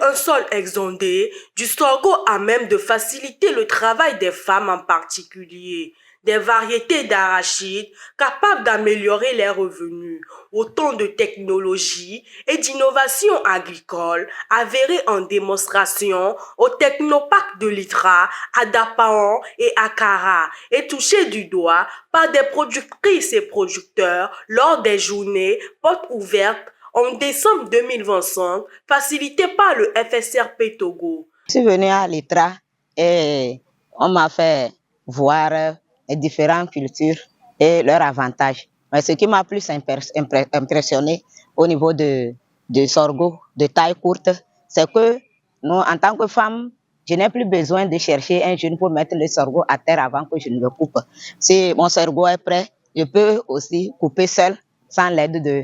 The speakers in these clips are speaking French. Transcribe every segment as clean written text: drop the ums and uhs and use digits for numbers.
un sol exondé, du sorgho à même de faciliter le travail des femmes en particulier. Des variétés d'arachides capables d'améliorer les revenus. Autant de technologies et d'innovations agricoles avérées en démonstration au technoparc de l'ITRA, à Dapaon et à Kara et touchées du doigt par des productrices et producteurs lors des journées portes ouvertes en décembre 2025, facilitées par le FSRP Togo. Je suis venue à l'ITRA et on m'a fait voir les différentes cultures et leurs avantages. Mais ce qui m'a plus impressionné au niveau de sorgho de taille courte, c'est que nous, en tant que femmes, je n'ai plus besoin de chercher un jeune pour mettre le sorgho à terre avant que je ne le coupe. Si mon sorgho est prêt, je peux aussi couper seul sans l'aide de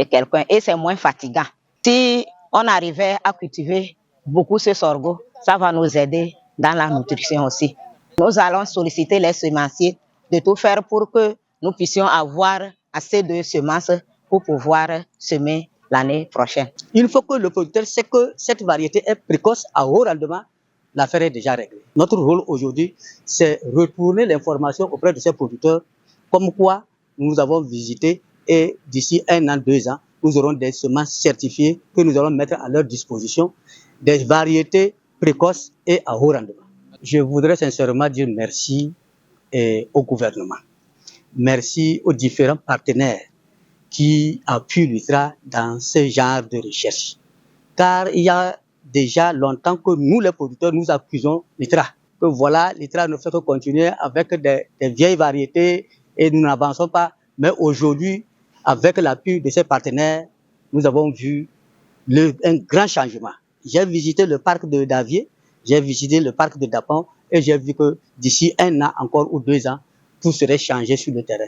quelqu'un et c'est moins fatigant. Si on arrivait à cultiver beaucoup ce sorgho, ça va nous aider dans la nutrition aussi. Nous allons solliciter les semenciers de tout faire pour que nous puissions avoir assez de semences pour pouvoir semer l'année prochaine. Une fois que le producteur sait que cette variété est précoce à haut rendement, l'affaire est déjà réglée. Notre rôle aujourd'hui, c'est retourner l'information auprès de ces producteurs, comme quoi nous avons visité et d'ici 1 an, 2 ans, nous aurons des semences certifiées que nous allons mettre à leur disposition, des variétés précoces et à haut rendement. Je voudrais sincèrement dire merci au gouvernement. Merci aux différents partenaires qui appuient l'ITRA dans ce genre de recherche. Car il y a déjà longtemps que nous, les producteurs, nous accusons l'ITRA. Que voilà, l'ITRA ne fait que continuer avec des vieilles variétés et nous n'avançons pas. Mais aujourd'hui, avec l'appui de ces partenaires, nous avons vu un grand changement. J'ai visité le parc de Davier, j'ai visité le parc de Dapan et j'ai vu que d'ici 1 an encore ou 2 ans, tout serait changé sur le terrain.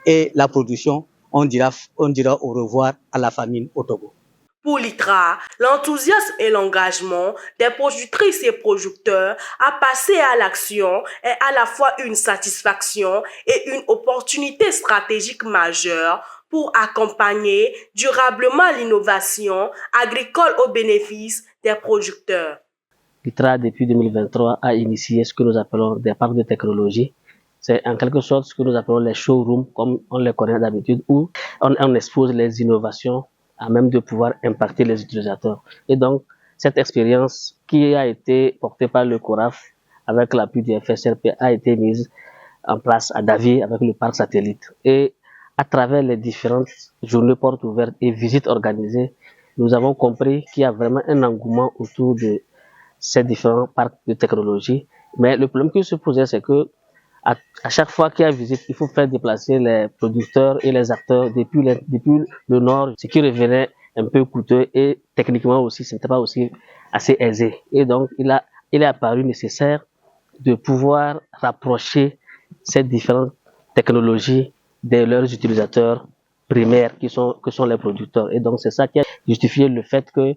Et la production, on dira au revoir à la famine au Togo. Pour l'ITRA, l'enthousiasme et l'engagement des productrices et producteurs à passer à l'action est à la fois une satisfaction et une opportunité stratégique majeure pour accompagner durablement l'innovation agricole au bénéfice des producteurs. L'ITRA, depuis 2023, a initié ce que nous appelons des parcs de technologie. C'est en quelque sorte ce que nous appelons les showrooms, comme on les connaît d'habitude, où on expose les innovations à même de pouvoir impacter les utilisateurs. Et donc, cette expérience qui a été portée par le CORAF avec l'appui du FSRP a été mise en place à Davy avec le parc satellite. Et à travers les différentes journées portes ouvertes et visites organisées, nous avons compris qu'il y a vraiment un engouement autour de ces différents parcs de technologie. Mais le problème qui se posait, c'est que à chaque fois qu'il y a visite, il faut faire déplacer les producteurs et les acteurs depuis le nord, ce qui revenait un peu coûteux et techniquement aussi, ce n'était pas aussi assez aisé. Et donc, il est apparu nécessaire de pouvoir rapprocher ces différentes technologies de leurs utilisateurs primaires que sont les producteurs. Et donc, c'est ça qui a justifié le fait que,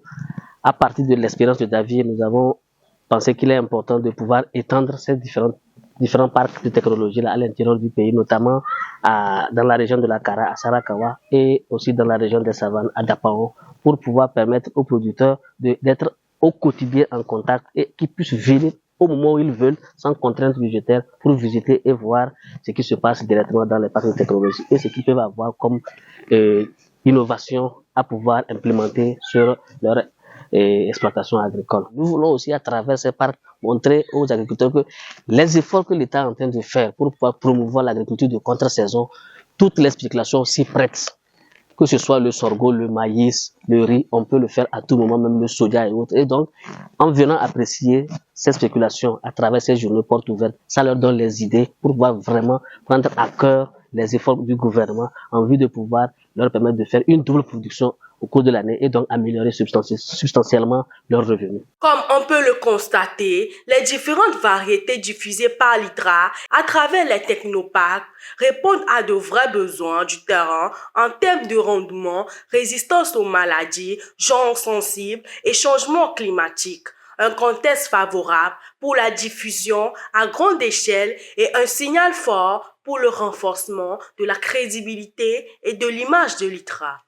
à partir de l'expérience de David, nous avons pensé qu'il est important de pouvoir étendre ces différents parcs de technologie là, à l'intérieur du pays, notamment dans la région de la Kara, à Sarakawa, et aussi dans la région des Savanes, à Dapao, pour pouvoir permettre aux producteurs d'être au quotidien en contact et qu'ils puissent venir au moment où ils veulent, sans contrainte budgétaire, pour visiter et voir ce qui se passe directement dans les parcs de technologie et ce qu'ils peuvent avoir comme innovation à pouvoir implémenter sur leur exploitation agricole. Nous voulons aussi à travers ces parcs montrer aux agriculteurs que les efforts que l'État est en train de faire pour pouvoir promouvoir l'agriculture de contre-saison, toutes les spéculations s'y prêtent. Que ce soit le sorgho, le maïs, le riz, on peut le faire à tout moment, même le soja et autres. Et donc, en venant apprécier ces spéculations à travers ces journées portes ouvertes, ça leur donne les idées pour pouvoir vraiment prendre à cœur les efforts du gouvernement en vue de pouvoir leur permettre de faire une double production au cours de l'année et donc améliorer substantiellement leurs revenus. Comme on peut le constater, les différentes variétés diffusées par l'ITRA à travers les technoparcs répondent à de vrais besoins du terrain en termes de rendement, résistance aux maladies, genre sensibles et changements climatiques. Un contexte favorable pour la diffusion à grande échelle et un signal fort pour le renforcement de la crédibilité et de l'image de l'ITRA.